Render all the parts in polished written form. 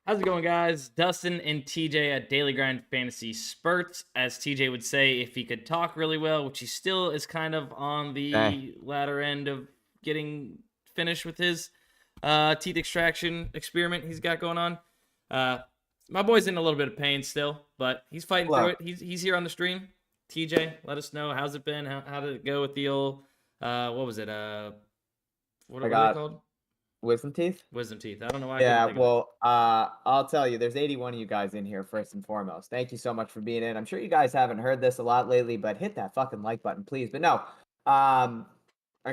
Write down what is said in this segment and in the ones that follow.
How's it going, guys? Dustin and TJ at Daily Grind Fantasy Spurts, as TJ would say if he could talk really well, which he still is kind of on Hey, the latter end of getting finished with his teeth extraction experiment he's got going on. Uh, my boy's in a little bit of pain still, but he's fighting through look, it. He's here on the stream. TJ, let us know, how's it been? How did it go with the old what was it? What I are they got called? wisdom teeth. Wisdom teeth. I don't know why I couldn't Yeah, think of it. well, I'll tell you, there's 81 of you guys in here first and foremost. Thank you so much for being in. I'm sure you guys haven't heard this a lot lately, but hit that fucking like button, please. But no, I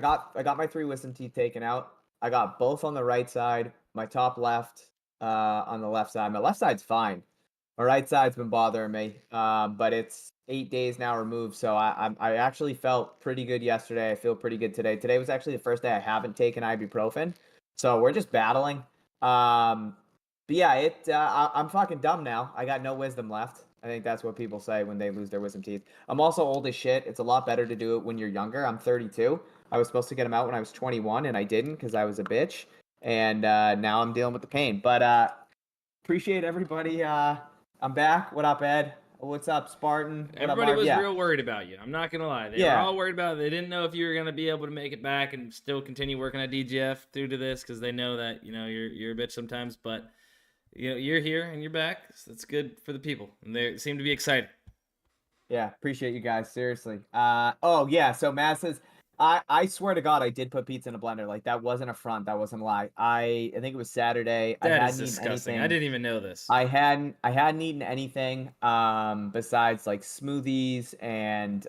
got my 3 wisdom teeth taken out. I got both on the right side, my top left, on the left side. My left side's fine. My right side's been bothering me, but it's 8 days now removed, so I actually felt pretty good yesterday. I feel pretty good today. Today was actually the first day I haven't taken ibuprofen, so we're just battling. But yeah, I'm fucking dumb now. I got no wisdom left. I think that's what people say when they lose their wisdom teeth. I'm also old as shit. It's a lot better to do it when you're younger. I'm 32. I was supposed to get them out when I was 21, and I didn't because I was a bitch. And now I'm dealing with the pain. But appreciate everybody. I'm back. What up, Ed? What's up, Spartan? What up, Everybody Marv? was Yeah, real worried about you. I'm not gonna lie. They were yeah, all worried about it. They didn't know if you were gonna be able to make it back and still continue working at DGF through to this because they know that you're a bitch sometimes. But you're here and you're back. So that's good for the people, and they seem to be excited. yeah. Appreciate you guys. Seriously. Oh yeah. So Matt says, I swear to God, I did put pizza in a blender. Like that wasn't a front. That wasn't a lie. I think it was Saturday. I That is hadn't eaten disgusting. I anything. didn't even know this. I hadn't eaten anything besides like smoothies and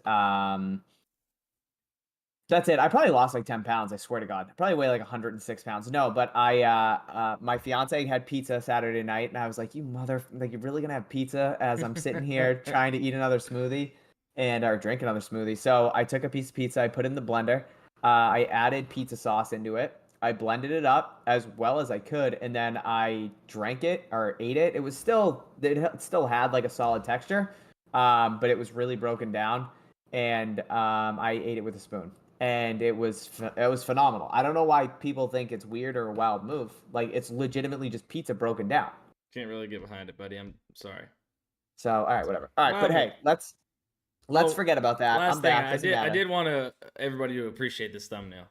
that's it. I probably lost like 10 pounds. I swear to God. I probably weigh like 106 pounds. No, but my fiance had pizza Saturday night, and I was like, like, you're really gonna have pizza as I'm sitting here trying to eat another smoothie or drink another smoothie. So I took a piece of pizza, I put it in the blender, I added pizza sauce into it, I blended it up as well as I could, and then I drank it or ate it. It still had like a solid texture, but it was really broken down, and I ate it with a spoon and it was phenomenal. I don't know why people think it's weird or a wild move. Like it's legitimately just pizza broken down. Can't really get behind it, buddy. I'm sorry. So all right, whatever. All right, but Well, hey, let's forget about that. last I'm thing, back. I Doesn't did I matter. did want everybody to appreciate this thumbnail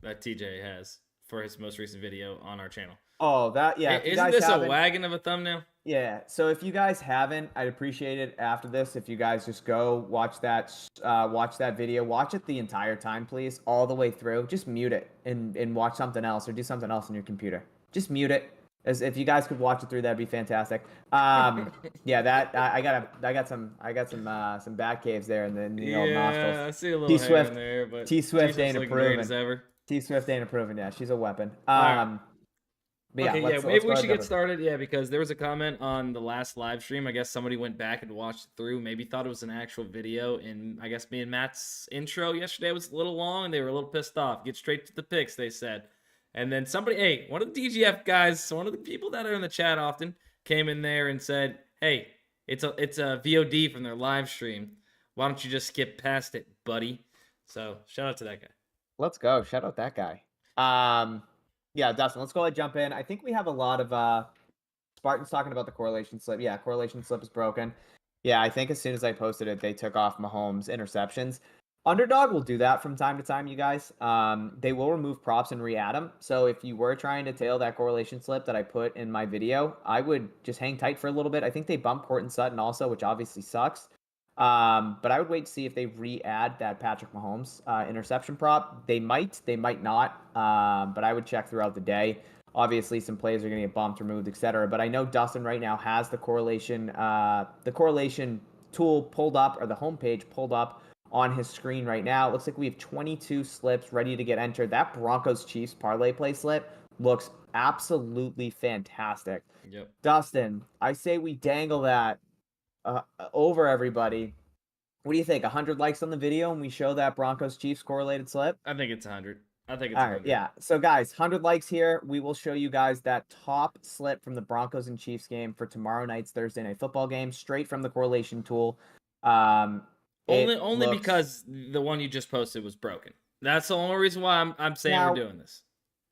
that TJ has for his most recent video on our channel. Oh, that yeah. If you Isn't guys this a haven't, wagon of a thumbnail? yeah. So if you guys haven't, I'd appreciate it after this. If you guys just go watch that video, watch it the entire time, please, all the way through. Just mute it and watch something else or do something else on your computer. Just mute it. As if you guys could watch it through, that'd be fantastic. Yeah, that I got some bat caves there in the old nostrils. Yeah, I see a little T hair in Swift, there, but T Swift T-Swift's ain't looking great approving. as ever. T Swift ain't approving. Yeah, she's a weapon. All right. But yeah, Okay, yeah, let's maybe go we ahead should and get jump in. started. Yeah, because there was a comment on the last live stream. I guess somebody went back and watched it through. Maybe thought it was an actual video. And I guess me and Matt's intro yesterday was a little long, and they were a little pissed off. Get straight to the picks, they said. And then somebody, one of the DGF guys, one of the people that are in the chat often, came in there and said, "Hey, it's a VOD from their live stream. Why don't you just skip past it, buddy?" So shout out to that guy. Let's go. Shout out that guy. Yeah, Dustin, let's go ahead and jump in. I think we have a lot of Spartans talking about the correlation slip. Yeah, correlation slip is broken. Yeah, I think as soon as I posted it, they took off Mahomes' interceptions. Underdog will do that from time to time, you guys. They will remove props and re-add them. So if you were trying to tail that correlation slip that I put in my video, I would just hang tight for a little bit. I think they bumped Courtland Sutton also, which obviously sucks. But I would wait to see if they re-add that Patrick Mahomes interception prop. They might not. But I would check throughout the day. Obviously, some plays are going to get bumped, removed, etc. But I know Dustin right now has the correlation tool pulled up, or the homepage pulled up on his screen right now. It looks like we have 22 slips ready to get entered. That Broncos Chiefs ParlayPlay slip looks absolutely fantastic. Yep. Dustin, I say we dangle that over everybody. What do you think? 100 likes on the video and we show that Broncos Chiefs correlated slip? I think it's 100. I think it's All 100. right, yeah. So guys, 100 likes here. We will show you guys that top slip from the Broncos and Chiefs game for tomorrow night's Thursday night football game, straight from the correlation tool. Only because the one you just posted was broken. That's the only reason why I'm saying we're doing this.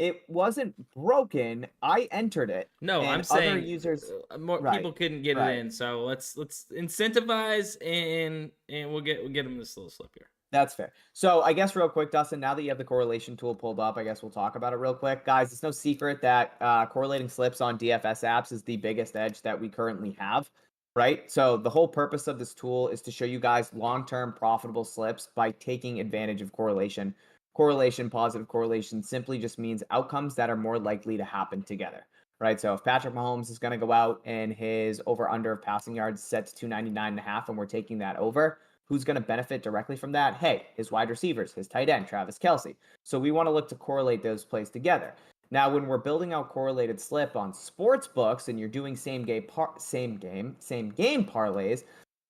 it wasn't broken. I entered it. No, I'm And other saying users, more right, people couldn't get it right. in. So let's incentivize and we'll get them this little slip here. That's fair. So I guess real quick, Dustin, now that you have the correlation tool pulled up, I guess we'll talk about it real quick. Guys, it's no secret that correlating slips on DFS apps is the biggest edge that we currently have, right? So the whole purpose of this tool is to show you guys long-term profitable slips by taking advantage of correlation. Correlation, positive correlation simply just means outcomes that are more likely to happen together, right? So if Patrick Mahomes is going to go out and his over-under of passing yards set to 299.5 and we're taking that over, who's going to benefit directly from that? Hey, his wide receivers, his tight end, Travis Kelce. So we want to look to correlate those plays together. Now, when we're building out correlated slip on sports books and you're doing same game parlays,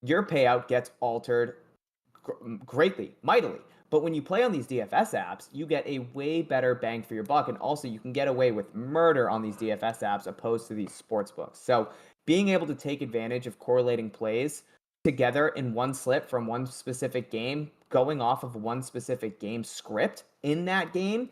your payout gets altered greatly, mightily. But when you play on these DFS apps, you get a way better bang for your buck. And also, you can get away with murder on these DFS apps opposed to these sports books. So being able to take advantage of correlating plays together in one slip from one specific game, going off of one specific game script in that game,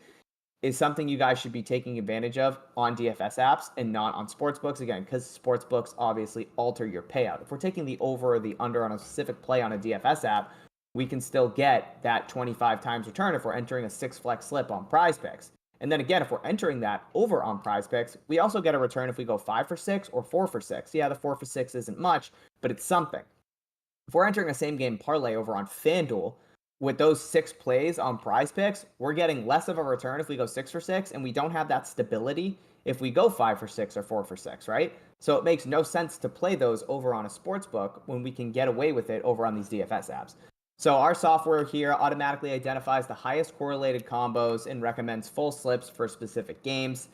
is something you guys should be taking advantage of on DFS apps and not on sportsbooks. Again, because sportsbooks obviously alter your payout. If we're taking the over or the under on a specific play on a DFS app, we can still get that 25 times return if we're entering a 6 flex slip on PrizePicks. And then again, if we're entering that over on PrizePicks, we also get a return if we go 5 for 6 or 4 for 6. Yeah, the 4 for 6 isn't much, but it's something. If we're entering a same game parlay over on FanDuel, with those 6 plays on PrizePicks, we're getting less of a return if we go 6 for 6, and we don't have that stability if we go 5 for 6 or 4 for 6, right? So it makes no sense to play those over on a sports book when we can get away with it over on these DFS apps. So our software here automatically identifies the highest correlated combos and recommends full slips for specific games,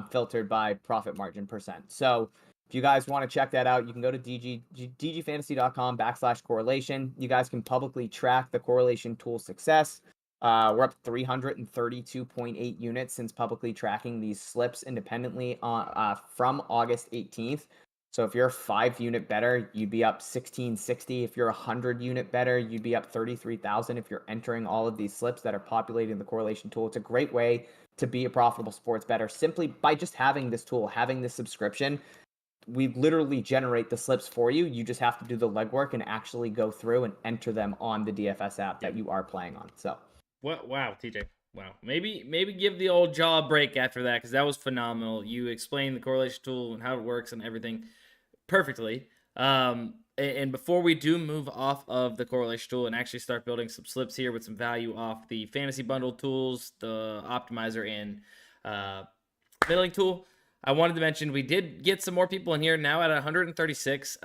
filtered by profit margin percent. So if you guys want to check that out, you can go to dgfantasy.com/correlation. You guys can publicly track the correlation tool success. We're up 332.8 units since publicly tracking these slips independently from August 18th. So if you're a 5 unit better, you'd be up 1660. If you're a 100 unit better, you'd be up 33,000 if you're entering all of these slips that are populating the correlation tool. It's a great way to be a profitable sports bettor simply by just having this tool, having this subscription. We literally generate the slips for you. You just have to do the legwork and actually go through and enter them on the DFS app that you are playing on. So what? Wow, TJ. Wow. Maybe give the old jaw a break after that, because that was phenomenal. You explained the correlation tool and how it works and everything perfectly. And before we do move off of the correlation tool and actually start building some slips here with some value off the fantasy bundle tools, the optimizer and middling tool, I wanted to mention we did get some more people in here now at 136,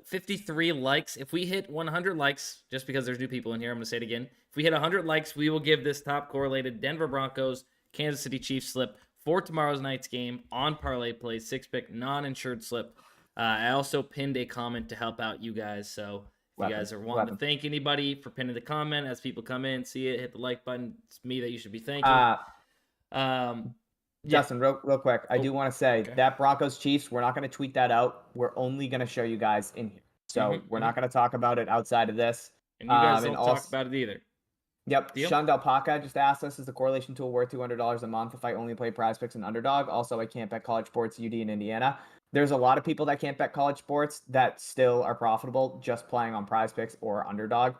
53 likes. If we hit 100 likes, just because there's new people in here, I'm going to say it again. If we hit 100 likes, we will give this top correlated Denver Broncos, Kansas City Chiefs slip for tomorrow's night's game on ParlayPlay, 6-pick non-insured slip. I also pinned a comment to help out you guys. So if you guys are wanting to thank anybody for pinning the comment, as people come in, see it, hit the like button. It's me that you should be thanking. Justin, real quick, I do want to say that Broncos Chiefs, we're not going to tweet that out. We're only going to show you guys in here. So we're not going to talk about it outside of this. And you guys don't talk about it either. Yep. Shund Alpaca just asked us, is the correlation tool worth $200 a month if I only play PrizePicks and Underdog? Also, I can't bet college sports, UD and Indiana. There's a lot of people that can't bet college sports that still are profitable just playing on PrizePicks or Underdog.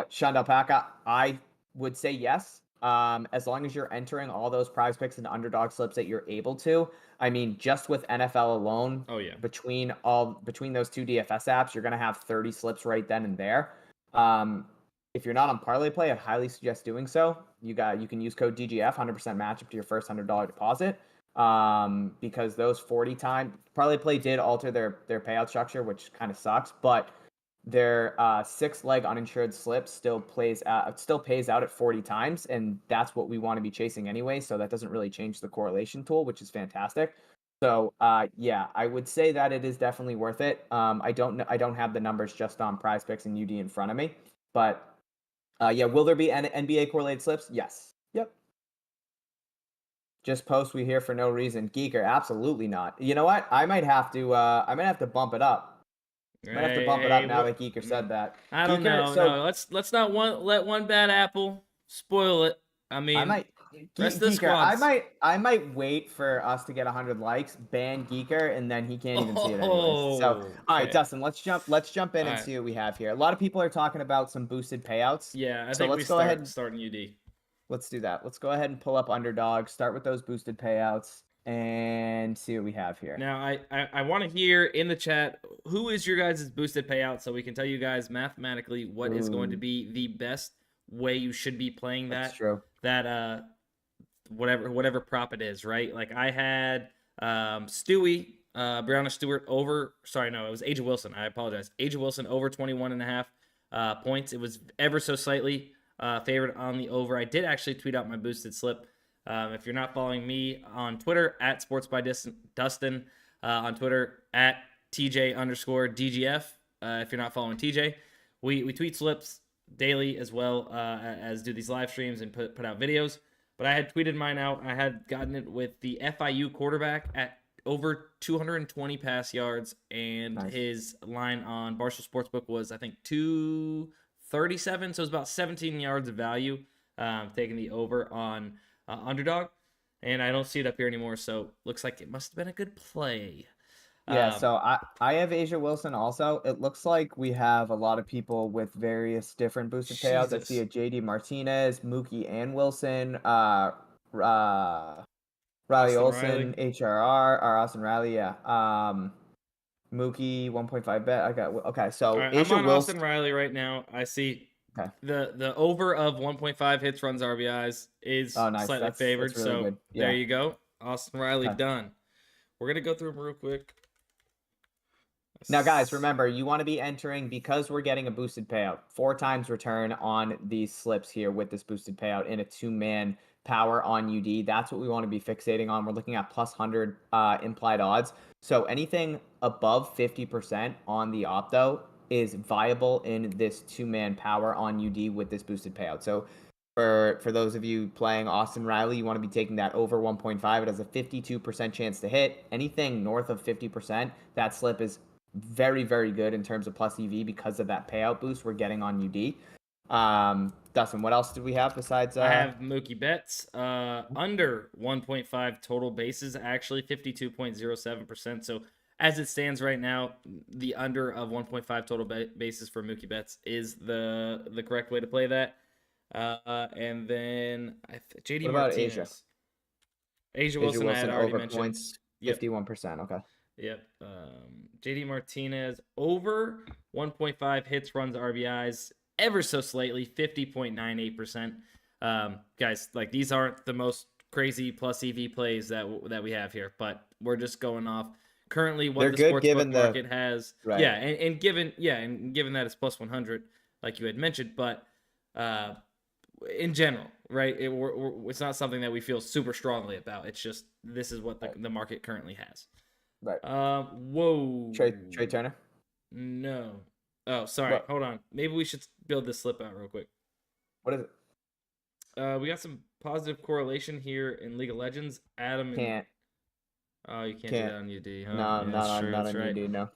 Shund Alpaca, I would say yes. As long as you're entering all those PrizePicks and Underdog slips that you're able to. I mean, just with NFL alone, between those two DFS apps, you're gonna have 30 slips right then and there. If you're not on ParlayPlay, I highly suggest doing so. You can use code DGF, 100% match up to your first $100 deposit. Because those 40 time ParlayPlay did alter their payout structure, which kind of sucks, but their 6-leg uninsured slip still pays out at 40 times, and that's what we want to be chasing anyway. So that doesn't really change the correlation tool, which is fantastic. So yeah, I would say that it is definitely worth it. I don't have the numbers just on PrizePicks and UD in front of me, but yeah, will there be NBA correlated slips? Yes. Yep. Just post we here for no reason. Geeker, absolutely not. You know what? I might have to bump it up. I might have to bump it up now that Geeker said that. I don't know. No, let's not let one bad apple spoil it. I mean, Rest of the Geeker, squads. I might wait for us to get 100 likes, ban Geeker, and then he can't even see it anyways. So, all right, Okay. Dustin, let's jump in All and right. see what we have here. A lot of people are talking about some boosted payouts. Yeah, I So think we let's go ahead. starting UD. Let's do that. Let's go ahead and pull up Underdog, start with those boosted payouts, and see what we have here. Now, I want to hear in the chat who is your guys' boosted payout so we can tell you guys mathematically what is going to be the best way you should be playing That's that. true. That whatever prop it is, right? Like I had Stewie, Brianna Stewart over. Sorry, no, it was Aja Wilson. I apologize. Aja Wilson over 21.5 points. It was ever so slightly favored on the over. I did actually tweet out my boosted slip. If you're not following me on Twitter at Sports by Dustin, on Twitter at TJ_DGF. If you're not following TJ, we tweet slips daily as well as do these live streams and put out videos. But I had tweeted mine out. I had gotten it with the FIU quarterback at over 220 pass yards, and his line on Barstool Sportsbook was, I think, 237. So it was about 17 yards of value, taking the over on Underdog. And I don't see it up here anymore, so looks like it must have been a good play. Yeah, so I have Aja Wilson also. It looks like we have a lot of people with various different boosted payouts. I see a JD Martinez, Mookie and Wilson, Riley Olsen, HRR, or Austin Riley, yeah. Mookie 1.5 bet. Okay, so all right, I'm on Austin Riley right now. I see the over of 1.5 hits, runs, RBIs is slightly favored. That's really good. There you go. Austin Riley done. We're going to go through them real quick. Now, guys, remember, you want to be entering because we're getting a boosted payout. 4 times return on these slips here with this boosted payout in a 2-man power on UD. That's what we want to be fixating on. We're looking at plus 100 implied odds. So anything above 50% on the opto is viable in this 2-man power on UD with this boosted payout. So for those of you playing Austin Riley, you want to be taking that over 1.5. It has a 52% chance to hit. Anything north of 50%, that slip is very, very good in terms of plus EV because of that payout boost we're getting on UD. Dustin, what else did we have besides? I have Mookie Betts under 1.5 total bases, actually 52.07%. So as it stands right now, the under of 1.5 total bases for Mookie Betts is the correct way to play that. And then JD Martinez. Aja Wilson, I had already mentioned. Points, 51%. Okay. Yep. JD Martinez over 1.5 hits, runs, RBIs, ever so slightly, 50.98%. Guys, like these aren't the most crazy plus EV plays that we have here, but we're just going off currently what the sportsbook market has. Right. Yeah, and given that it's plus 100, like you had mentioned, but in general, right? It's not something that we feel super strongly about. It's just this is what the market currently has. Right. Whoa. Trey Turner? No. Oh, sorry. Hold on. Maybe we should build this slip out real quick. What is it? We got some positive correlation here in League of Legends. Adam can't. Oh, you can't do that on UD, huh? No, yeah, not on UD, no.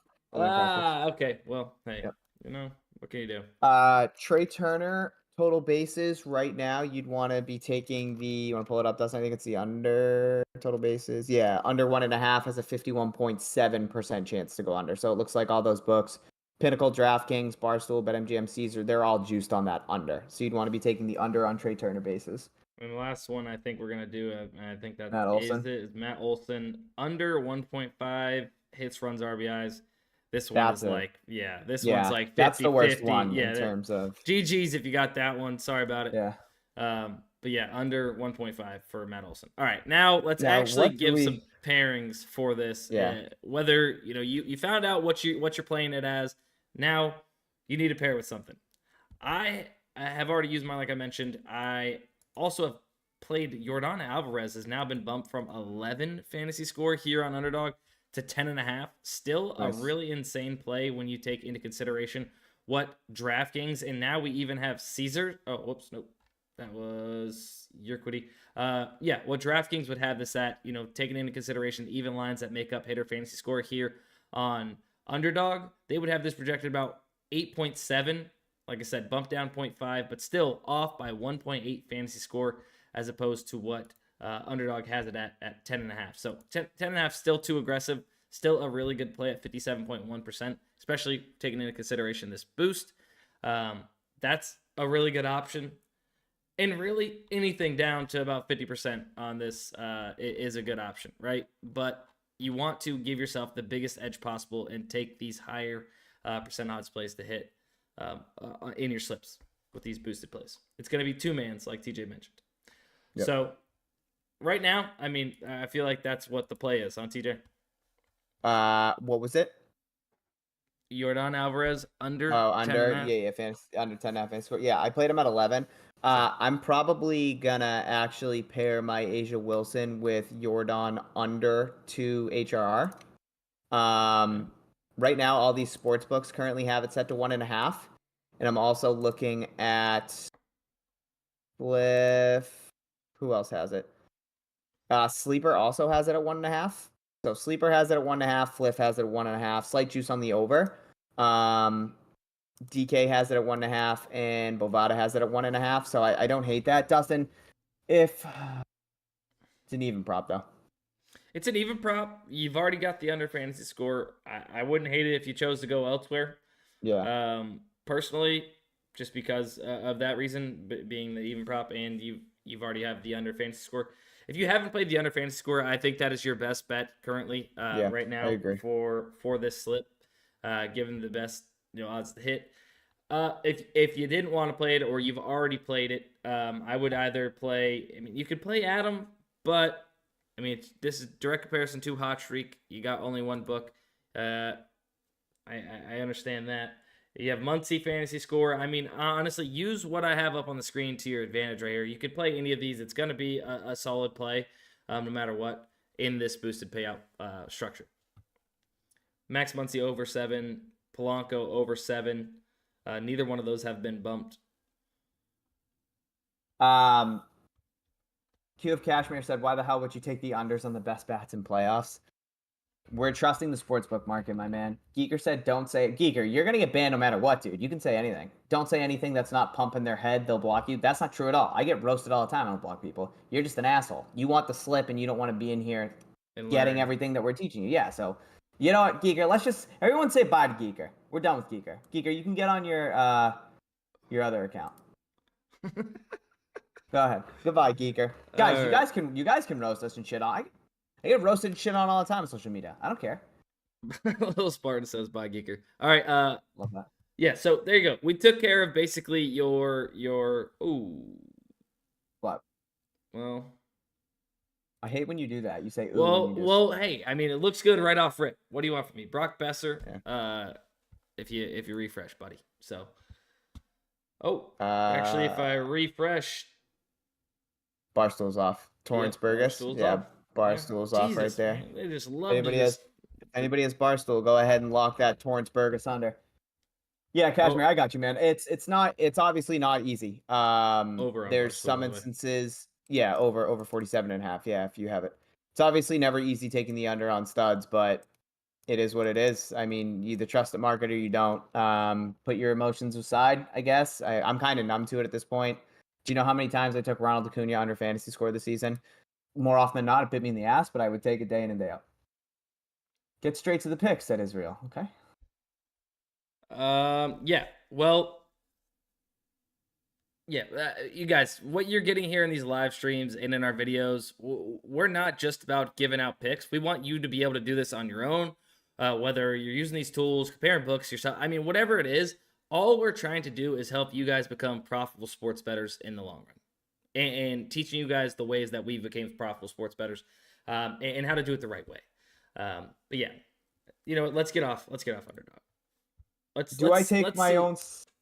Okay. Well, hey, what can you do? Trey Turner, total bases right now, you'd want to be taking you want to pull it up, Dustin? I think it's the under total bases. Yeah, under 1.5 has a 51.7% chance to go under. So it looks like all those books, Pinnacle, DraftKings, Barstool, BetMGM, Caesar, they're all juiced on that under. So you'd want to be taking the under on Trey Turner bases. And the last one I think we're going to do, I think that is Matt Olson, under 1.5 hits, runs, RBIs. This one is like, this one's like 50, that's the worst 50. one in terms of GG's if you got that one. Sorry about it. Yeah. But yeah, under 1.5 for Matt Olson. All right, now let's actually give some pairings for this. Yeah. Whether you found out what you're playing it as, now you need to pair with something. I have already used mine, like I mentioned. I also have played Yordan Alvarez, has now been bumped from 11 fantasy score here on Underdog to 10.5. Still a really insane play when you take into consideration what DraftKings, and now we even have Caesar. Oh, whoops, nope. That was Yerquity. What DraftKings would have this at, taking into consideration the even lines that make up hitter fantasy score here on Underdog, they would have this projected about 8.7. Like I said, bumped down 0.5, but still off by 1.8 fantasy score. as opposed to what Underdog has it at 10.5. So 10.5 still too aggressive. Still a really good play at 57.1%, especially taking into consideration this boost. That's a really good option. And really, anything down to about 50% on this is a good option, right? But you want to give yourself the biggest edge possible and take these higher percent odds plays to hit in your slips with these boosted plays. It's going to be two-mans, like TJ mentioned. Yep. So right now, I mean, I feel like that's what the play is, huh, TJ? What was it? Yordan Alvarez under. Fantasy, under 10.5 fantasy score. Yeah, I played him at 11. I'm probably gonna actually pair my Asia Wilson with Yordan under 2 HRR. Right now, all these sports books currently have it set to 1.5, and I'm also looking at Fliff. Who else has it? Sleeper also has it at 1.5. So Sleeper has it at 1.5. Fliff has it at 1.5. Slight juice on the over. DK has it at 1.5, and Bovada has it at 1.5. So I don't hate that, Dustin. If it's an even prop though. It's an even prop. You've already got the under fantasy score. I wouldn't hate it if you chose to go elsewhere. Yeah. Personally, just because of that reason, being the even prop, and you've already have the under fantasy score. If you haven't played the under fantasy score, I think that is your best bet currently right now for this slip, given the best odds to hit. If you didn't want to play it or you've already played it, I would either play. I mean, you could play Adam, but I mean, this is direct comparison to Hot Streak. You got only one book. I understand that. You have Muncie fantasy score. I mean, honestly, use what I have up on the screen to your advantage right here. You could play any of these. It's going to be a solid play, no matter what, in this boosted payout structure. Max Muncie over 7, Polanco over 7. Neither one of those have been bumped. Q of Kashmir said, "Why the hell would you take the unders on the best bats in playoffs?" We're trusting the sportsbook market, my man. Geeker said, "Don't say it." Geeker, you're going to get banned no matter what, dude. You can say anything. Don't say anything that's not pumping their head. They'll block you. That's not true at all. I get roasted all the time. I don't block people. You're just an asshole. You want the slip and you don't want to be in here getting everything that we're teaching you. Yeah, so you know what, Geeker? Let's just everyone say bye to Geeker. We're done with Geeker. Geeker, you can get on your other account. Go ahead. Goodbye, Geeker. Guys, right. you guys can roast us and shit on. I get roasted and shit on all the time on social media. I don't care. Little Spartan says bye, Geeker. All right. Love that. Yeah, so there you go. We took care of basically your What? Well, I hate when you do that. You say ooh. Well, hey, I mean, it looks good right off rip. What do you want from me? Brock Besser. Yeah. If you refresh, buddy. So actually if I refresh, Barstool's off. Torrance Burgess. Yeah. Barstool's off right there. Man, they just love anybody has Barstool, go ahead and lock that Torrance Burgess under. Yeah, Kashmir, I got you, man. It's obviously not easy. There's some instances, over 47.5. Yeah, if you have it. It's obviously never easy taking the under on studs, but it is what it is. I mean, you either trust the market or you don't. Put your emotions aside, I guess. I'm kind of numb to it at this point. Do you know how many times I took Ronald Acuna under fantasy score this season? More often than not, it bit me in the ass, but I would take it day in and day out. Get straight to the picks, said Israel. Okay. Yeah. Well, yeah. You guys, what you're getting here in these live streams and in our videos, we're not just about giving out picks. We want you to be able to do this on your own, whether you're using these tools, comparing books yourself. I mean, whatever it is, all we're trying to do is help you guys become profitable sports bettors in the long run. And teaching you guys the ways that we became profitable sports bettors, and how to do it the right way. But yeah, let's get off Underdog. Do I take my own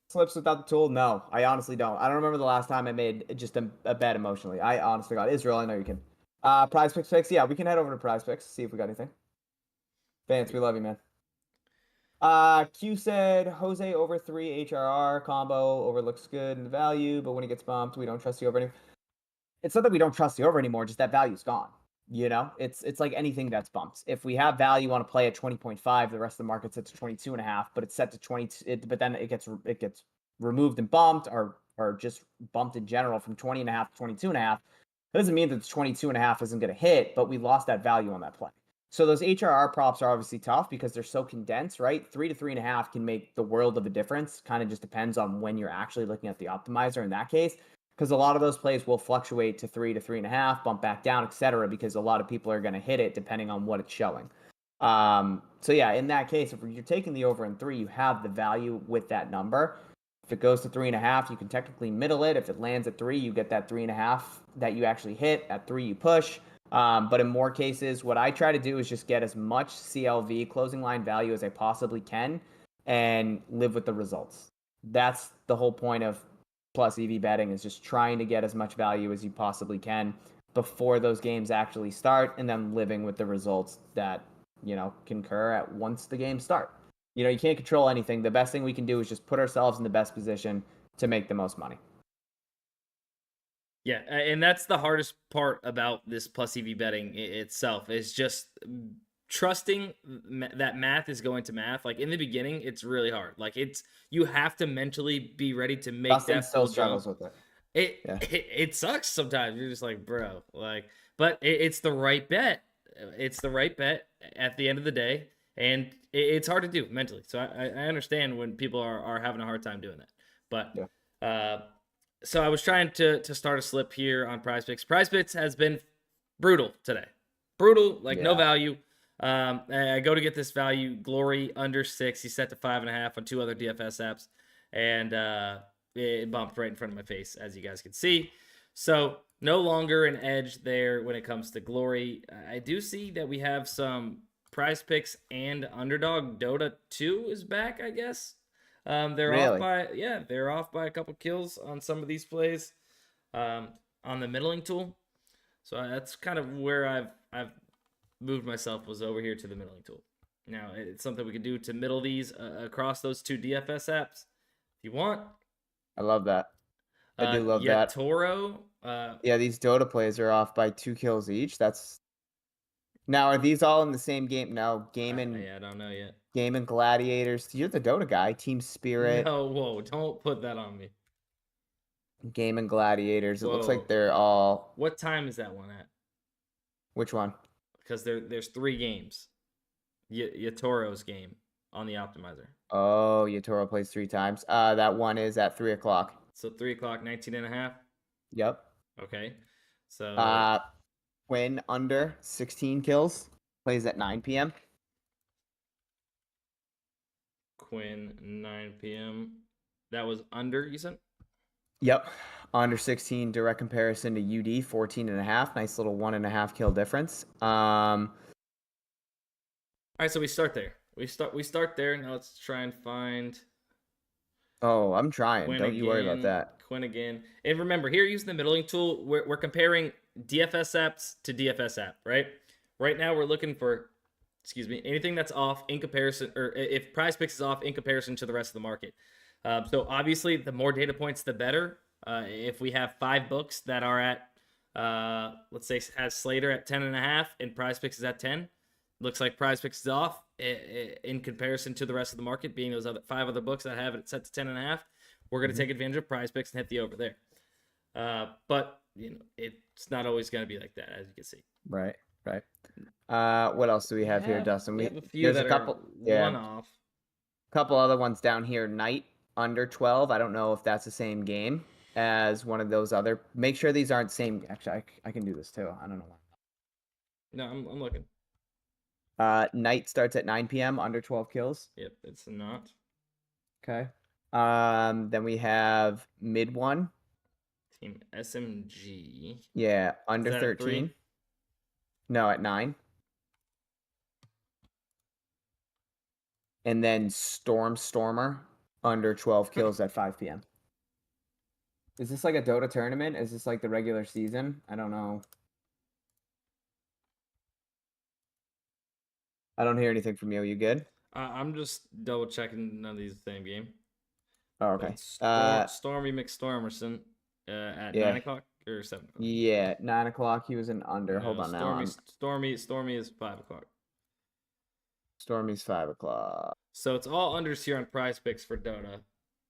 slips without the tool? No, I honestly don't. I don't remember the last time I made just a bet emotionally. I honestly got Israel. I know you can. PrizePicks picks. Yeah, we can head over to PrizePicks, see if we got anything. Vance, we love you, man. Q said Jose over 3 HRR combo over looks good in the value, but when he gets bumped, we don't trust the over anymore. It's not that we don't trust the over anymore, just that value's gone. It's like anything that's bumped. If we have value on a play at 20.5, the rest of the market's set to 22.5, but it's set to 20. But then it gets removed and bumped, or just bumped in general from 20.5 to 22.5. That doesn't mean that the 22.5 isn't going to hit, but we lost that value on that play. So those HRR props are obviously tough because they're so condensed, right? 3 to 3.5 can make the world of a difference. Kind of just depends on when you're actually looking at the optimizer in that case, because a lot of those plays will fluctuate to 3 to 3.5, bump back down, etc. Because a lot of people are going to hit it depending on what it's showing. So yeah, in that case, if you're taking the over in 3, you have the value with that number. If it goes to 3.5, you can technically middle it. If it lands at 3, you get that 3.5 that you actually hit. At 3, you push. But in more cases, what I try to do is just get as much CLV, closing line value, as I possibly can and live with the results. That's the whole point of plus EV betting, is just trying to get as much value as you possibly can before those games actually start, and then living with the results that, concur at once the games start. You can't control anything. The best thing we can do is just put ourselves in the best position to make the most money. Yeah, and that's the hardest part about this plus EV betting itself, is just trusting that math is going to math. Like in the beginning, it's really hard. Like you have to mentally be ready to make Dustin that still full struggles jump. with it. It sucks sometimes. You're just like, bro, but it's the right bet. It's the right bet at the end of the day, and it's hard to do mentally. So I understand when people are having a hard time doing that. But so I was trying to start a slip here on PrizePicks. PrizePicks has been brutal today. Brutal, like no value. I go to get this value, Glory under 6. He's set to 5.5 on 2 other DFS apps, and it bumped right in front of my face, as you guys can see. So no longer an edge there when it comes to Glory. I do see that we have some PrizePicks and Underdog. Dota 2 is back, I guess. They're off by a couple kills on some of these plays on the middling tool. So that's kind of where I've moved myself, was over here to the middling tool. Now it's something we can do to middle these across those 2 DFS apps if you want. I love that. I do love that. Toro. These Dota plays are off by 2 kills each. Now, are these all in the same game? No, I don't know yet. Game and Gladiators. You're the Dota guy. Team Spirit. No, whoa, don't put that on me. Game and Gladiators. It looks like they're all. What time is that one at? Which one? Because there's 3 games. Yatoro's game on the optimizer. Oh, Yatoro plays 3 times. That one is at 3 o'clock. So 3 o'clock, 19.5. Yep. Okay. So Quinn under 16 kills plays at 9 p.m. Quinn 9 p.m. That was under, you said? Yep. Under 16, direct comparison to UD 14.5. Nice little 1.5 kill difference. All right, so we start there. We start there. Now let's try and find. Oh, I'm trying. Quinn Don't you worry about that. Quinn again. And remember, here using the middling tool, we're comparing DFS apps to DFS app, right? Right now we're looking for, anything that's off in comparison, or if PrizePicks is off in comparison to the rest of the market. So obviously, the more data points, the better. If we have 5 books that are at, let's say, has Slater at 10.5 and PrizePicks is at 10, looks like PrizePicks is off in comparison to the rest of the market, being those 5 other books that have it set to 10.5. We're going to take advantage of PrizePicks and hit the over there. But it's not always going to be like that, as you can see. Right. What else do we have here, Dustin? We have a few that are one-off. Couple other ones down here. Knight under 12. I don't know if that's the same game as one of those other. Make sure these aren't the same. Actually, I can do this too. I don't know why. No, I'm looking. Knight starts at 9 p.m. under 12 kills. Yep, it's not. Okay. Then we have mid one. Team SMG. Yeah, under 13. No, at 9. And then Stormer under 12 kills at 5 p.m. Is this like a Dota tournament? Is this like the regular season? I don't know. I don't hear anything from you. You good? I'm just double checking none of these the same game. Oh, okay. Stormy McStormerson at 9 o'clock or 7 o'clock? Yeah, 9 o'clock. He was in under. Hold on now. Stormy is 5 o'clock. Stormy's 5 o'clock. So it's all unders here on PrizePicks for Dota.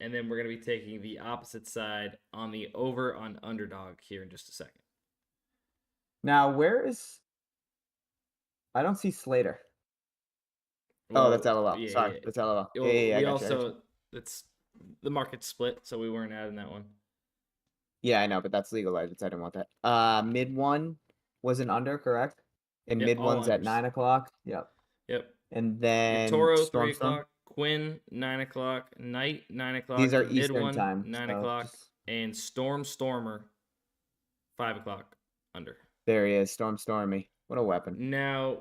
And then we're going to be taking the opposite side on the over on Underdog here in just a second. Now, where is? I don't see Slater. Oh, that's Well, LOL. yeah, Sorry, yeah. that's LOL. Yeah, Well, I we got you. also it's the market split, so we weren't adding that one. Yeah, I know, but that's League of Legends. I didn't want that. Mid one was an under, correct? And Yep, mid all one's at unders. 9 o'clock. Yep. Yep. And Your then Toro, Storm 3 Storm. o'clock. Quinn, 9 o'clock. Knight, 9 These o'clock. are Mid Eastern one, time, 9 so o'clock. just And Stormer, 5 o'clock. Under. there he is, Stormy. What a weapon. Now,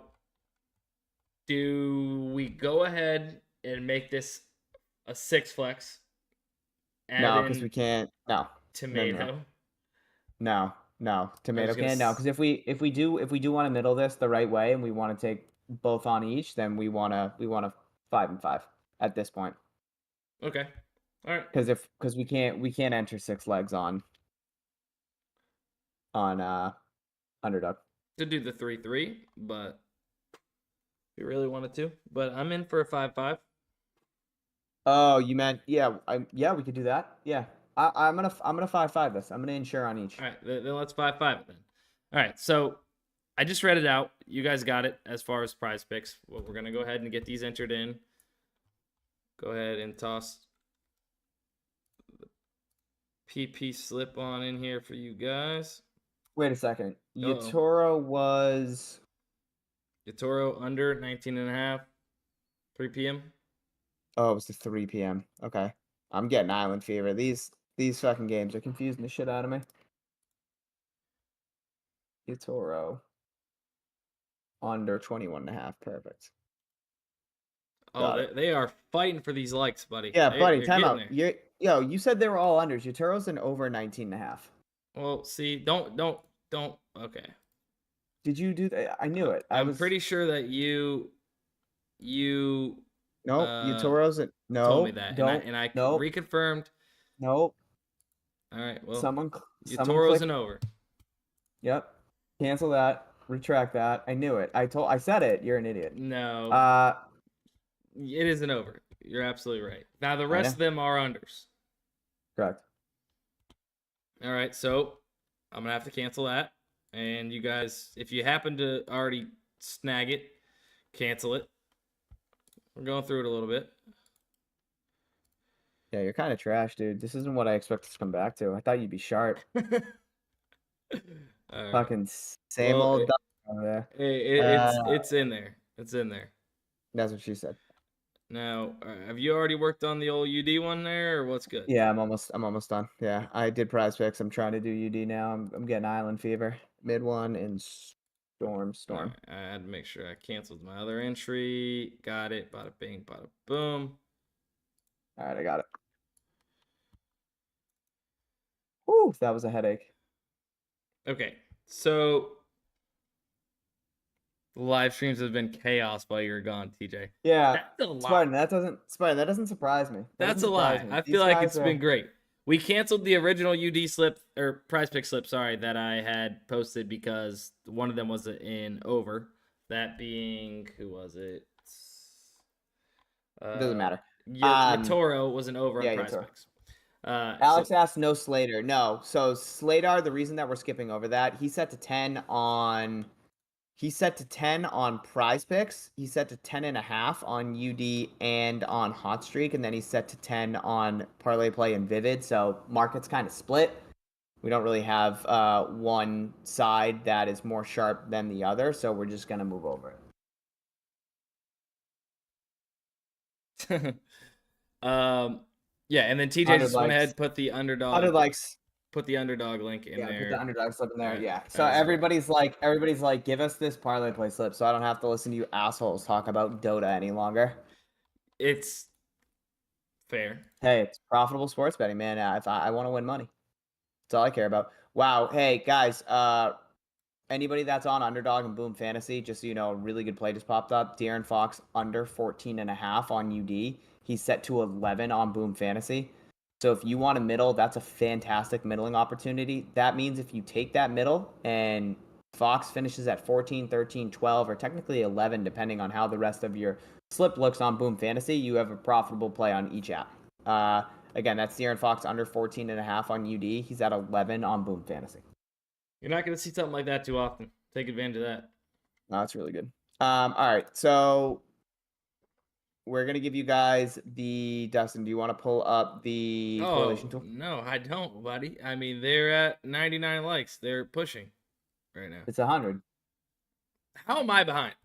do we go ahead and make this a 6 flex? Add No, because in we can't. No, tomato. no. I was Tomato gonna. can no, because if we do want to middle this the right way and we want to take both on each, then we wanna 5 and 5 at this point. Okay. All right. Because we can't enter 6 legs on Underdog. To do the 3-3, but we really wanted to. But I'm in for a 5-5. Oh, you meant yeah, we could do that. Yeah. I'm gonna 5-5 this. I'm gonna insure on each. All right, then let's 5-5 it then. All right, so I just read it out. You guys got it as far as prize picks. Well, we're gonna go ahead and get these entered in. Go ahead and toss the PP slip on in here for you guys. Wait a second. Uh-oh. Yatoro was Yatoro under 19.5, 3 p.m. Oh, it was the 3 p.m. Okay. I'm getting island fever. These fucking games are confusing the shit out of me. Yatoro under 21.5. Perfect. Oh, they are fighting for these likes, buddy. Yeah, buddy, they're time out. there. You said they were all unders. Yatoro's an over 19.5. Well, see, don't. Okay. Did you do that? I knew it. I'm pretty sure that you Nope. Yatoro's a no. told me that, Don't. and I Nope. reconfirmed. Nope. All right, well, Someone Yatoro's click. an over. Yep. Cancel that. Retract that. I knew it. I said it. You're an idiot. No, it is an over. You're absolutely right. Now the rest of them are unders. Correct. All right, so I'm gonna have to cancel that. And you guys, if you happen to already snag it, cancel it. We're going through it a little bit. Yeah, you're kind of trash, dude. This isn't what I expected to come back to. I thought you'd be sharp. Right. Fucking same old over there. It's in there. It's in there. That's what she said. Now, have you already worked on the old UD one there, or what's good? Yeah, I'm almost done. Yeah, I did PrizePicks. I'm trying to do UD now. I'm getting island fever. Mid one and storm. Right, I had to make sure I canceled my other entry. Got it. Bada bing, bada boom. All right, I got it. Whew, that was a headache. Okay, so the live streams have been chaos while you're gone, TJ. Yeah, that's a lot. Spartan, that doesn't surprise me. That's a lie. I feel like it's been great. We canceled the original UD slip or PrizePicks slip, sorry, that I had posted because one of them was in over. That being, who was it? It doesn't matter. Yatoro was an over on PrizePicks. Alex asked no Slater. No. So Slater, the reason that we're skipping over that, he set to 10 on PrizePicks. He set to 10.5 on UD and on Hot Streak, and then he set to 10 on ParlayPlay and Vivid. So market's kind of split. We don't really have one side that is more sharp than the other, so we're just gonna move over it. Yeah, and then TJ just went ahead, put the underdog. 100 likes. Put the underdog link in there. Put the underdog slip in there. Yeah. So everybody's like, give us this ParlayPlay slip, so I don't have to listen to you assholes talk about Dota any longer. It's fair. Hey, it's profitable sports betting, man. If I want to win money, that's all I care about. Wow. Hey guys, anybody that's on Underdog and Boom Fantasy, just so you know, a really good play just popped up. De'Aaron Fox under 14.5 on UD. He's set to 11 on Boom Fantasy. So if you want a middle, that's a fantastic middling opportunity. That means if you take that middle and Fox finishes at 14, 13, 12, or technically 11, depending on how the rest of your slip looks on Boom Fantasy, you have a profitable play on each app. Again, that's De'Aaron Fox under 14.5 on UD. He's at 11 on Boom Fantasy. You're not going to see something like that too often. Take advantage of that. No, that's really good. All right, so we're gonna give you guys the Dustin. Do you want to pull up the correlation Oh, tool? no, I don't, buddy. I mean, they're at 99 likes. They're pushing right now. It's 100. How am I behind?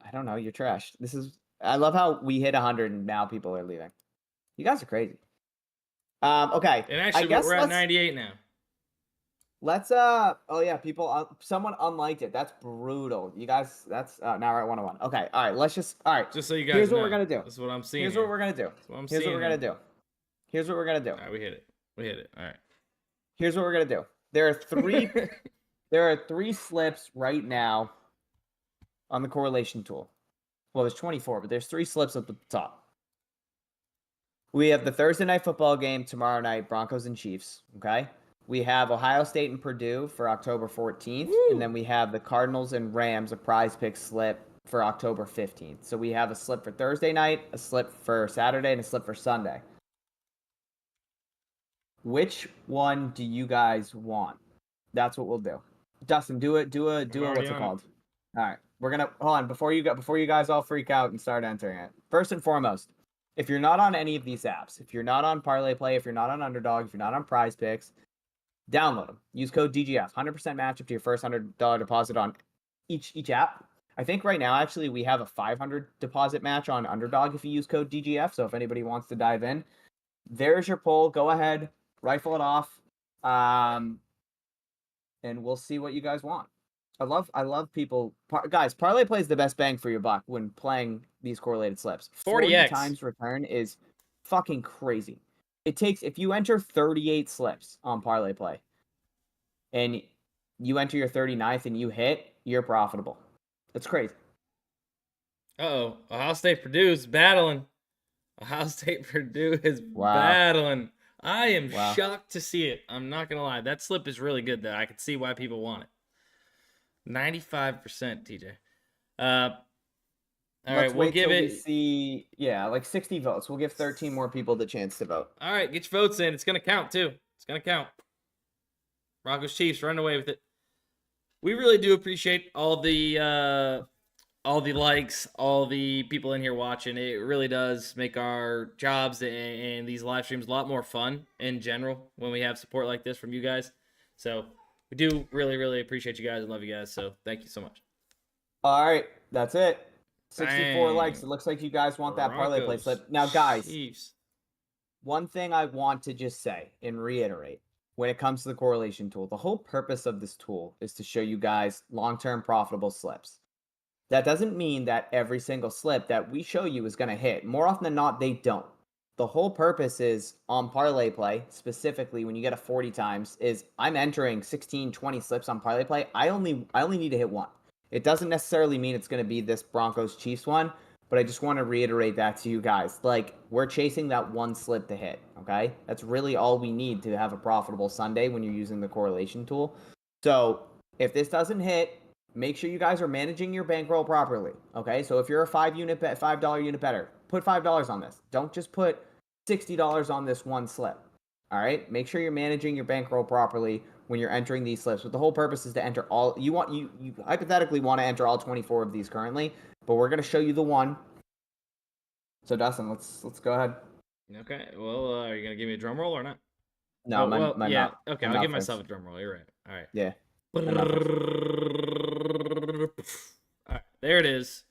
I don't know. You're trash. This is. I love how we hit 100 and now people are leaving. You guys are crazy. Okay. And I actually, guess we're at 98 now. let's oh yeah, people someone unliked it. That's brutal. You guys, that's now we're at 101. Okay. All right. Let's just all right. Just so you guys Here's know. what we're gonna do. That's what I'm seeing. Here's here. what we're gonna do. That's what I'm Here's seeing what we're gonna here. do. Here's what we're gonna do. All right, we hit it. We hit it. All right. Here's what we're gonna do. There are three there are 3 slips right now on the correlation tool. Well, there's 24, but there's 3 slips up at the top. We have the Thursday night football game tomorrow night, Broncos and Chiefs. Okay. We have Ohio State and Purdue for October 14th. Woo! And then we have the Cardinals and Rams, a PrizePicks slip for October 15th. So we have a slip for Thursday night, a slip for Saturday, and a slip for Sunday. Which one do you guys want? That's what we'll do. Dustin, do it. What's it called? All right. We're gonna hold on before you guys all freak out and start entering it. First and foremost, if you're not on any of these apps, if you're not on ParlayPlay, if you're not on Underdog, if you're not on PrizePicks, download them. Use code DGF. 100% match up to your first $100 deposit on each app. I think right now actually we have a 500 deposit match on Underdog if you use code DGF. So if anybody wants to dive in, there's your poll. Go ahead, rifle it off, and we'll see what you guys want. I love people. Guys, ParlayPlay is the best bang for your buck when playing these correlated slips. 40x. 40 times return is fucking crazy. It takes, if you enter 38 slips on ParlayPlay and you enter your 39th and you hit, you're profitable. That's crazy. Uh-oh. Ohio State Purdue is battling. Ohio State Purdue is Wow. battling. I am Wow. shocked to see it. I'm not going to lie. That slip is really good, though. I can see why people want it. 95%, TJ. All right, we'll give it. We see, yeah, like 60 votes. We'll give 13 more people the chance to vote. All right, get your votes in. It's going to count, too. It's going to count. Broncos Chiefs, run away with it. We really do appreciate all the likes, all the people in here watching. It really does make our jobs and these live streams a lot more fun in general when we have support like this from you guys. So we do really, really appreciate you guys and love you guys. So thank you so much. All right, that's it. 64 Dang. likes. It looks like you guys want that parlay play Broncos, slip. Now, guys, Chiefs. one thing I want to just say and reiterate when it comes to the correlation tool, the whole purpose of this tool is to show you guys long-term profitable slips. That doesn't mean that every single slip that we show you is going to hit. More often than not, they don't. The whole purpose is on ParlayPlay, specifically when you get a 40 times, is I'm entering 16, 20 slips on ParlayPlay. I only need to hit one. It doesn't necessarily mean it's going to be this Broncos Chiefs one, but I just want to reiterate that to you guys. Like, we're chasing that one slip to hit, okay? That's really all we need to have a profitable Sunday when you're using the correlation tool. So if this doesn't hit, make sure you guys are managing your bankroll properly, okay? So if you're a $5 unit bettor, put $5 on this. Don't just put $60 on this one slip, all right? Make sure you're managing your bankroll properly when you're entering these slips. But the whole purpose is to enter all, you hypothetically want to enter all 24 of these currently, but we're going to show you the one. So Dustin, let's go ahead. Okay. Well, are you gonna give me a drum roll or not? No, yeah. Okay, my I'll give mouth myself a drum roll. You're right. All right. Yeah. All right, there it is.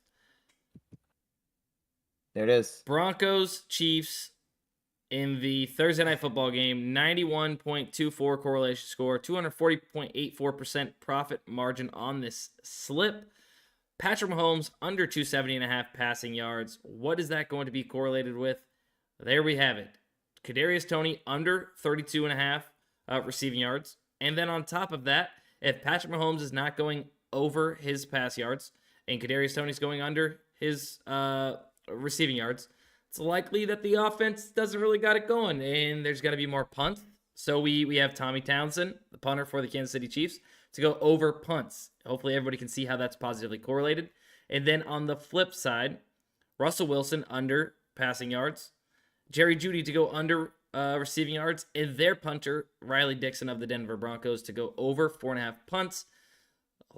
There it is. Broncos Chiefs in the Thursday night football game. 91.24 correlation score. 240.84% profit margin on this slip. Patrick Mahomes under 270.5 passing yards. What is that going to be correlated with? There we have it. Kadarius Toney under 32.5 receiving yards. And then on top of that, if Patrick Mahomes is not going over his pass yards and Kadarius Toney's going under his receiving yards, it's likely that the offense doesn't really got it going and there's got to be more punts. So we have Tommy Townsend, the punter for the Kansas City Chiefs, to go over punts. Hopefully everybody can see how that's positively correlated. And then on the flip side, Russell Wilson under passing yards, Jerry Jeudy to go under receiving yards, and their punter, Riley Dixon of the Denver Broncos, to go over 4.5 punts.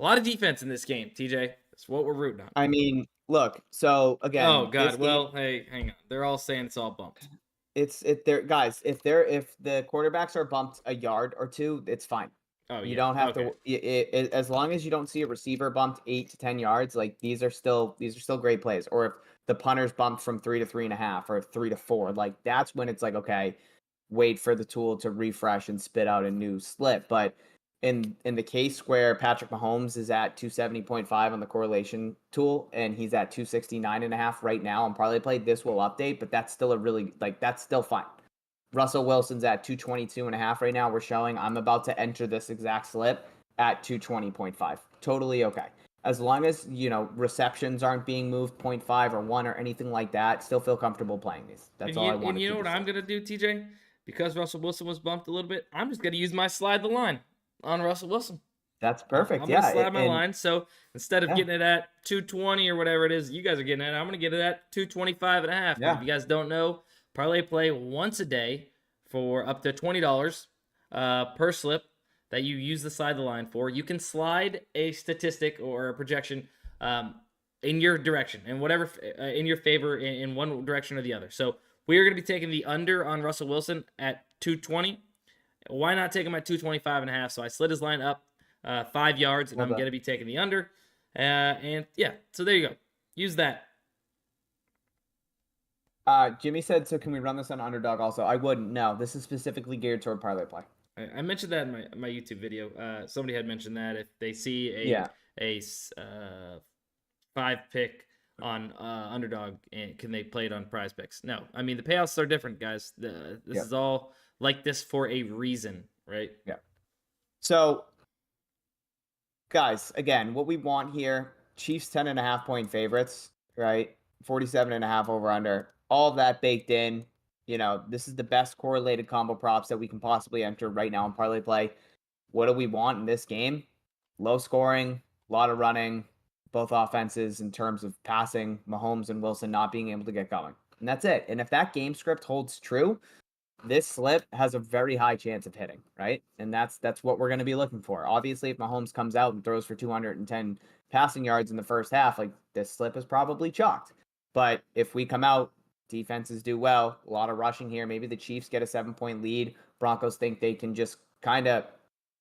A lot of defense in this game, TJ. That's what we're rooting on. I mean, look. So again, Oh this God. game, Well, hey, hang on. They're all saying it's all bumped. if the quarterbacks are bumped a yard or two, it's fine. Oh You yeah. don't have Okay. to as long as you don't see a receiver bumped 8 to 10 yards, like these are still great plays. Or if the punter's bumped from 3 to 3.5 or 3 to 4, like that's when it's like, okay, wait for the tool to refresh and spit out a new slip. But in the case where Patrick Mahomes is at 270.5 on the correlation tool and he's at 269.5 right now on ParlayPlay, this will update, but that's still that's still fine. Russell Wilson's at 222.5 right now. We're showing I'm about to enter this exact slip at 220.5. Totally okay. As long as, receptions aren't being moved 0.5 or 1 or anything like that, still feel comfortable playing these. That's all I want. And you know what I'm gonna do, TJ? Because Russell Wilson was bumped a little bit, I'm just gonna use my slide the line on Russell Wilson. That's perfect. I'm yeah. gonna slide my line. So instead of Yeah. getting it at 220 or whatever it is you guys are getting at, I'm gonna get it at 225.5. Yeah. If you guys don't know, ParlayPlay once a day for up to $20 per slip that you use the slide the line for. You can slide a statistic or a projection in your direction and whatever in your favor in one direction or the other. So we are going to be taking the under on Russell Wilson at 220. Why not take him at 225.5? So I slid his line up 5 yards, and I'm going to be taking the under. And yeah, so there you go. Use that. Jimmy said, so can we run this on Underdog also? I wouldn't. No, this is specifically geared toward ParlayPlay. I mentioned that in my YouTube video. Somebody had mentioned that if they see a 5-pick on Underdog, can they play it on PrizePicks? No, I mean the payouts are different, guys. This is all like this for a reason, right? Yeah. So, guys, again, what we want here: Chiefs 10.5 point favorites, right? 47.5 over under. All of that baked in. This is the best correlated combo props that we can possibly enter right now in ParlayPlay. What do we want in this game? Low scoring, a lot of running, both offenses in terms of passing, Mahomes and Wilson not being able to get going. And that's it. And if that game script holds true, this slip has a very high chance of hitting, right? And that's what we're going to be looking for. Obviously, if Mahomes comes out and throws for 210 passing yards in the first half, like this slip is probably chalked. But if we come out, defenses do well, a lot of rushing here. Maybe the Chiefs get a 7-point lead. Broncos think they can just kind of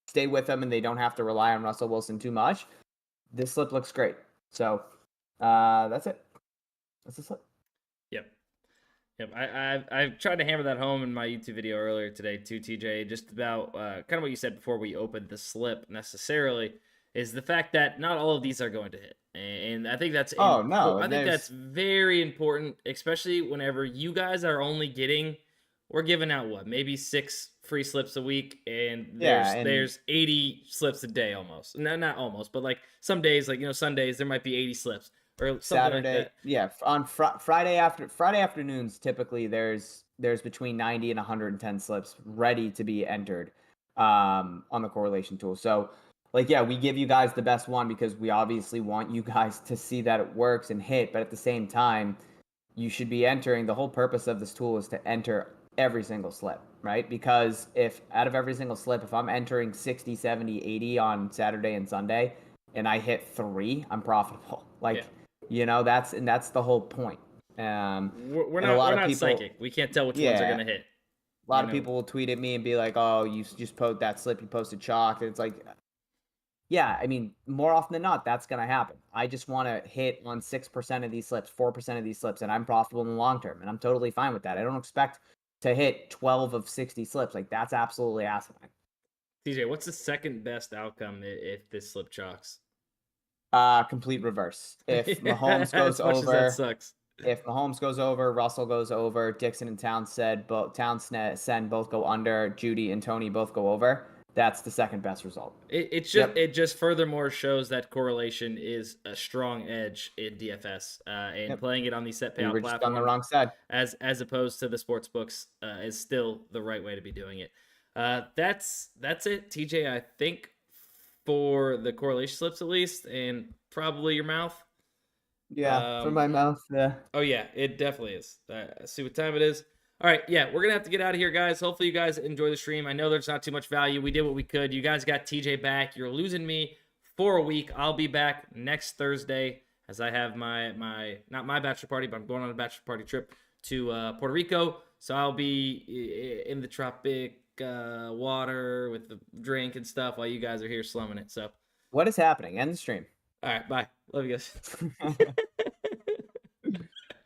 stay with them and they don't have to rely on Russell Wilson too much. This slip looks great. So that's it. That's the slip. Yep. I've tried to hammer that home in my YouTube video earlier today too, TJ. Just about kind of what you said before we opened the slip necessarily is the fact that not all of these are going to hit. And I think that's I think that's very important, especially whenever you guys are only we're giving out maybe 6 free slips a week, and there's 80 slips a day almost. No, not almost, but like some days, like Sundays, there might be 80 slips or Saturday. Like yeah, on Friday afternoons, typically there's between 90 and 110 slips ready to be entered on the correlation tool. So we give you guys the best one because we obviously want you guys to see that it works and hit, but at the same time, you should be entering. The whole purpose of this tool is to enter every single slip, right? Because if out of every single slip, if I'm entering 60, 70, 80 on Saturday and Sunday and I hit 3, I'm profitable. That's the whole point. We're not psychic. We can't tell which ones are going to hit. A lot of people will tweet at me and be like, oh, you just posted that slip, you posted chalk. And it's like, yeah, I mean, more often than not, that's going to happen. I just want to hit on 6% of these slips, 4% of these slips, and I'm profitable in the long term. And I'm totally fine with that. I don't expect to hit 12 of 60 slips. Like, that's absolutely asinine. TJ, what's the second best outcome if this slip chalks? Complete reverse. If Mahomes goes over, that sucks. If Mahomes goes over, Russell goes over, Dixon and Townsend both go under, Judy and Tony both go over. That's the second best result. It just furthermore shows that correlation is a strong edge in DFS, and playing it on the set payout platform on the wrong side, as opposed to the sports books, is still the right way to be doing it. That's it, TJ. I think for the correlation slips at least, and probably your mouth. Yeah, for my mouth. Yeah. Oh yeah, it definitely is. See what time it is. All right, yeah, we're going to have to get out of here, guys. Hopefully you guys enjoy the stream. I know there's not too much value. We did what we could. You guys got TJ back. You're losing me for a week. I'll be back next Thursday as I have my not my bachelor party, but I'm going on a bachelor party trip to Puerto Rico. So I'll be in the tropic water with the drink and stuff while you guys are here slumming it. So What is happening? End the stream. all right, bye. Love you guys.